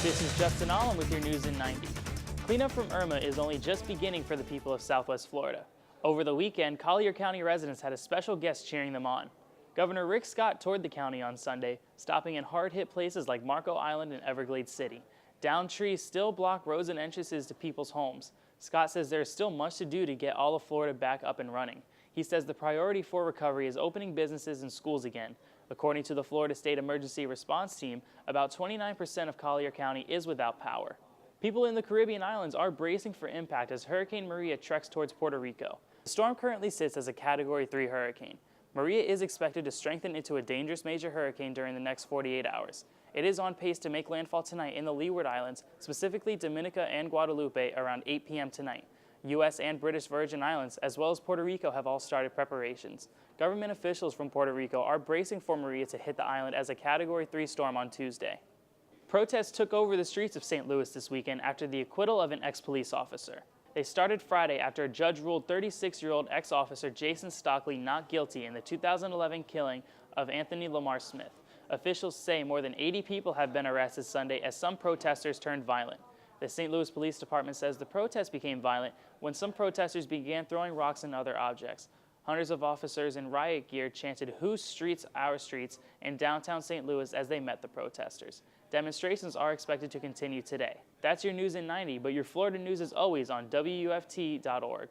This is Justin Allen with your news in 90. Cleanup from Irma is only just beginning for the people of Southwest Florida. Over the weekend, Collier County residents had a special guest cheering them on. Governor Rick Scott toured the county on Sunday, stopping in hard-hit places like Marco Island and Everglades City. Downed trees still block roads and entrances to people's homes. Scott says there is still much to do to get all of Florida back up and running. He says the priority for recovery is opening businesses and schools again. According to the Florida State Emergency Response Team, about 29% of Collier County is without power. People in the Caribbean islands are bracing for impact as Hurricane Maria treks towards Puerto Rico. The storm currently sits as a Category 3 hurricane. Maria is expected to strengthen into a dangerous major hurricane during the next 48 hours. It is on pace to make landfall tonight in the Leeward Islands, specifically Dominica and Guadalupe, around 8 p.m. tonight. U.S. and British Virgin Islands, as well as Puerto Rico, have all started preparations. Government officials from Puerto Rico are bracing for Maria to hit the island as a Category 3 storm on Tuesday. Protests took over the streets of St. Louis this weekend after the acquittal of an ex-police officer. They started Friday after a judge ruled 36-year-old ex-officer Jason Stockley not guilty in the 2011 killing of Anthony Lamar Smith. Officials say more than 80 people have been arrested Sunday as some protesters turned violent. The St. Louis Police Department says the protests became violent when some protesters began throwing rocks and other objects. Hundreds of officers in riot gear chanted "Whose streets, our streets" in downtown St. Louis as they met the protesters. Demonstrations are expected to continue today. That's your news in 90, but your Florida news is always on WUFT.org.